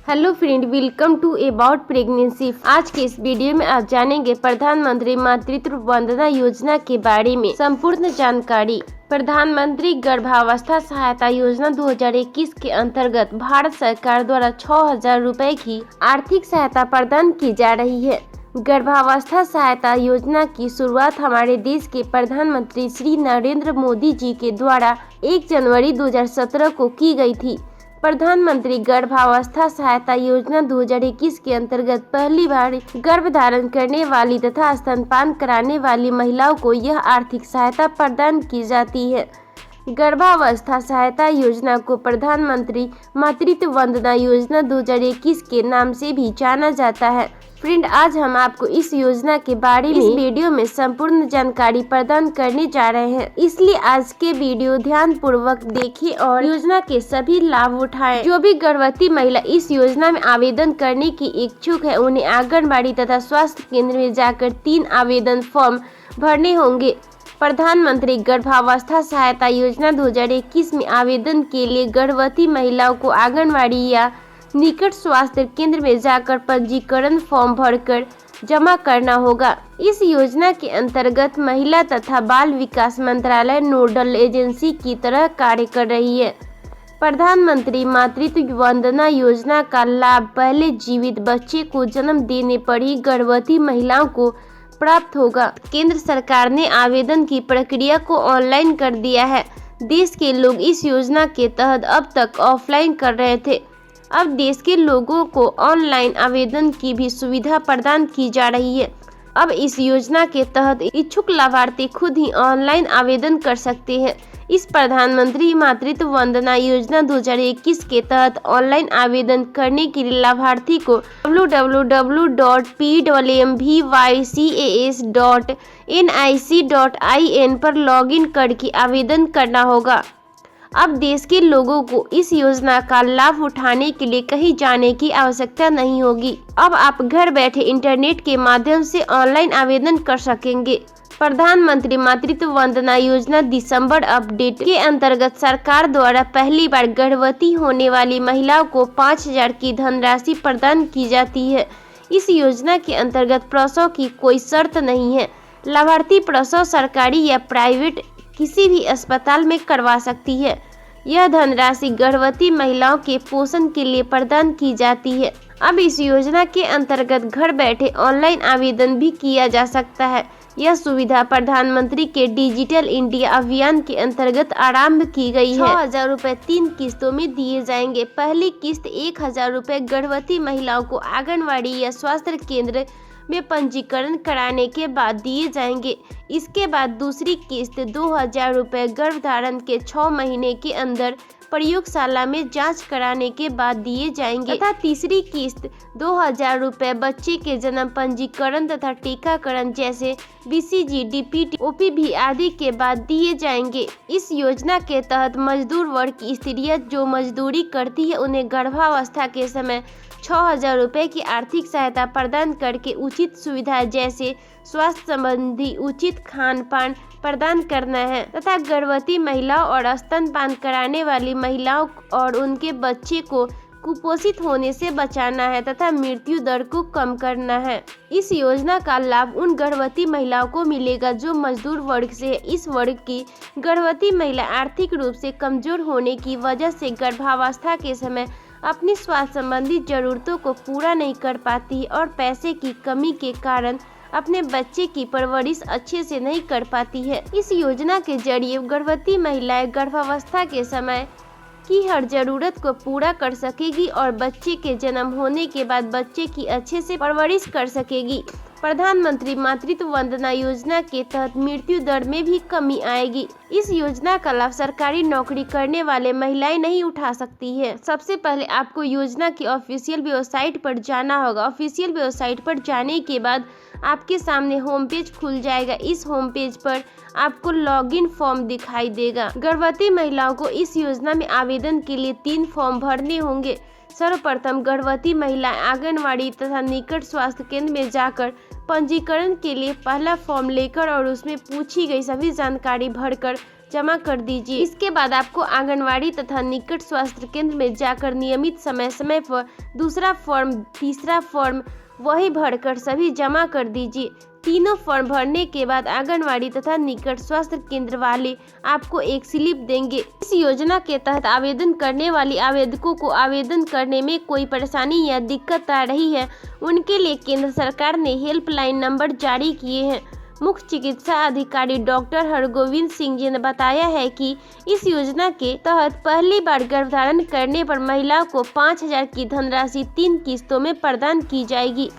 Hello friend, welcome to about pregnancy. आज के इस वीडियो में आप जानेंगे प्रधानमंत्री मातृत्व वंदना योजना के बारे में संपूर्ण जानकारी। प्रधानमंत्री गर्भावस्था सहायता योजना 2021 के अंतर्गत भारत सरकार द्वारा 6,000 रुपए की आर्थिक सहायता प्रदान की जा रही है। गर्भावस्था सहायता योजना की शुरुआत हमारे देश के प्रधानमंत्री श्री नरेंद्र मोदी जी के द्वारा 1 जनवरी 2017 को की गई थी। प्रधानमंत्री गर्भावस्था सहायता योजना 2021 के अंतर्गत पहली बार गर्भधारण करने वाली तथा स्तनपान कराने वाली महिलाओं को यह आर्थिक सहायता प्रदान की जाती है। गर्भावस्था सहायता योजना को प्रधानमंत्री मातृत्व वंदना योजना 2021 के नाम से भी जाना जाता है। फ्रेंड, आज हम आपको इस योजना के बारे में इस वीडियो में संपूर्ण जानकारी प्रदान करने जा रहे हैं, इसलिए आज के वीडियो ध्यान पूर्वक देखें और योजना के सभी लाभ उठाएं। जो भी गर्भवती महिला इस योजना में आवेदन करने की इच्छुक है, उन्हें आंगनबाड़ी तथा स्वास्थ्य केंद्र में जाकर 3 आवेदन फॉर्म भरने होंगे। प्रधानमंत्री गर्भावस्था सहायता योजना 2021 में आवेदन के लिए गर्भवती महिलाओं को आंगनबाड़ी या निकट स्वास्थ्य केंद्र में जाकर पंजीकरण फॉर्म भरकर जमा करना होगा। इस योजना के अंतर्गत महिला तथा बाल विकास मंत्रालय नोडल एजेंसी की तरह कार्य कर रही है। प्रधानमंत्री मातृत्व वंदना योजना का लाभ पहले जीवित बच्चे को जन्म देने पर ही गर्भवती महिलाओं को प्राप्त होगा। केंद्र सरकार ने आवेदन की प्रक्रिया को ऑनलाइन कर दिया है। देश के लोग इस योजना के तहत अब तक ऑफलाइन कर रहे थे। अब देश के लोगों को ऑनलाइन आवेदन की भी सुविधा प्रदान की जा रही है। अब इस योजना के तहत इच्छुक लाभार्थी खुद ही ऑनलाइन आवेदन कर सकते हैं। इस प्रधानमंत्री मातृत्व वंदना योजना 2021 के तहत ऑनलाइन आवेदन करने के लिए लाभार्थी को www.pwmvycas.nic.in पर लॉगिन करके आवेदन करना होगा। अब देश के लोगों को इस योजना का लाभ उठाने के लिए कहीं जाने की आवश्यकता नहीं होगी। अब आप घर बैठे इंटरनेट के माध्यम से ऑनलाइन आवेदन कर सकेंगे। प्रधानमंत्री मातृत्व वंदना योजना दिसंबर अपडेट के अंतर्गत सरकार द्वारा पहली बार गर्भवती होने वाली महिलाओं को 5,000 की धनराशि प्रदान की जाती है। इस योजना के अंतर्गत प्रसव की कोई शर्त नहीं है। लाभार्थी प्रसव सरकारी या प्राइवेट किसी भी अस्पताल में करवा सकती है। यह धनराशि गर्भवती महिलाओं के पोषण के लिए प्रदान की जाती है। अब इस योजना के अंतर्गत घर बैठे ऑनलाइन आवेदन भी किया जा सकता है। यह सुविधा प्रधानमंत्री के डिजिटल इंडिया अभियान के अंतर्गत आरंभ की गई है। 6,000 रुपए 3 किस्तों में दिए जाएंगे। पहली किस्त 1,000 रुपए गर्भवती महिलाओं को आंगनबाड़ी या स्वास्थ्य केंद्र में पंजीकरण कराने के बाद दिए जाएंगे। इसके बाद दूसरी किस्त 2,000 रुपए गर्भधारण के 6 महीने के अंदर प्रयोगशाला में जांच कराने के बाद दिए जाएंगे तथा तीसरी किस्त 2,000 रुपए बच्चे के जन्म पंजीकरण तथा टीकाकरण जैसे BCG, DPT, OPV आदि के बाद दिए जाएंगे। इस योजना के तहत मजदूर वर्ग की स्त्रियां जो मजदूरी करती है, उन्हें गर्भावस्था के समय 6,000 रुपए की आर्थिक सहायता प्रदान करके उचित सुविधा जैसे स्वास्थ्य संबंधी उचित खान पान प्रदान करना है तथा गर्भवती महिलाओं और स्तनपान कराने वाली महिलाओं और उनके बच्चे को कुपोषित होने से बचाना है तथा मृत्यु दर को कम करना है। इस योजना का लाभ उन गर्भवती महिलाओं को मिलेगा जो मजदूर वर्ग से है। इस वर्ग की गर्भवती महिला आर्थिक रूप से कमजोर होने की वजह से गर्भावस्था के समय अपनी स्वास्थ्य संबंधी जरूरतों को पूरा नहीं कर पाती है और पैसे की कमी के कारण अपने बच्चे की परवरिश अच्छे से नहीं कर पाती है। इस योजना के जरिए गर्भवती महिलाएं गर्भावस्था के समय की हर जरूरत को पूरा कर सकेगी और बच्चे के जन्म होने के बाद बच्चे की अच्छे से परवरिश कर सकेगी। प्रधानमंत्री मातृत्व वंदना योजना के तहत मृत्यु दर में भी कमी आएगी। इस योजना का लाभ सरकारी नौकरी करने वाले महिलाएं नहीं उठा सकती है। सबसे पहले आपको योजना की ऑफिशियल वेबसाइट पर जाना होगा। ऑफिशियल वेबसाइट पर जाने के बाद आपके सामने होम पेज खुल जाएगा। इस होम पेज पर आपको लॉगिन फॉर्म दिखाई देगा। गर्भवती महिलाओं को इस योजना में आवेदन के लिए 3 फॉर्म भरने होंगे। सर्वप्रथम गर्भवती महिलाएं आंगनबाड़ी तथा निकट स्वास्थ्य केंद्र में जाकर पंजीकरण के लिए पहला फॉर्म लेकर और उसमें पूछी गई सभी जानकारी भरकर जमा कर दीजिए। इसके बाद आपको आंगनवाड़ी तथा निकट स्वास्थ्य केंद्र में जाकर नियमित समय समय पर दूसरा फॉर्म, तीसरा फॉर्म वही भरकर सभी जमा कर दीजिए। तीनों फॉर्म भरने के बाद आंगनवाड़ी तथा निकट स्वास्थ्य केंद्र वाले आपको एक स्लिप देंगे। इस योजना के तहत आवेदन करने वाली आवेदकों को आवेदन करने में कोई परेशानी या दिक्कत आ रही है, उनके लिए केंद्र सरकार ने हेल्पलाइन नंबर जारी किए हैं। मुख्य चिकित्सा अधिकारी डॉक्टर हरगोविंद सिंह जी ने बताया है कि इस योजना के तहत पहली बार गर्भधारण करने पर महिलाओं को 5,000 की धनराशि 3 किस्तों में प्रदान की जाएगी।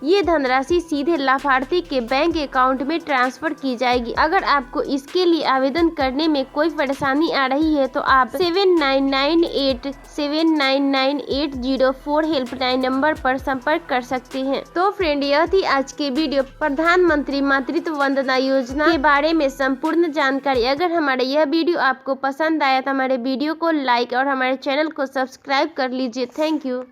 ये धनराशि सीधे लाभार्थी के बैंक अकाउंट में ट्रांसफर की जाएगी। अगर आपको इसके लिए आवेदन करने में कोई परेशानी आ रही है तो आप 7998799804 हेल्पलाइन नंबर पर संपर्क कर सकते हैं। तो फ्रेंड, यह थी आज के वीडियो प्रधानमंत्री मातृत्व वंदना योजना के बारे में संपूर्ण जानकारी। अगर हमारा यह वीडियो आपको पसंद आया तो हमारे वीडियो को लाइक और हमारे चैनल को सब्सक्राइब कर लीजिए। Thank you.